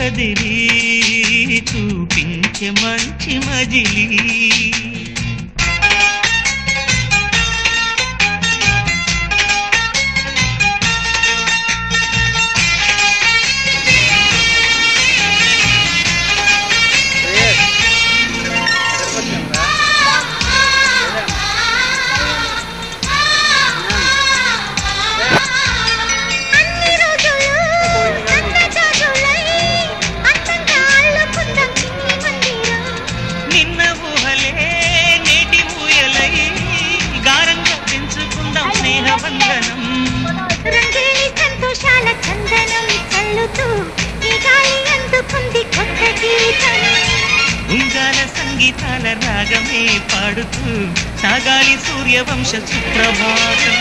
కదిలి చూపించే మంచి మజిలీ సంతోషాల చందనం చల్లుతూ ఈ గాలి అందుకుంది కొత్త గీతం ఉంగాల సంగీతాల రాగమే పాడుతూ సాగాలి సూర్యవంశ సుప్రభాతం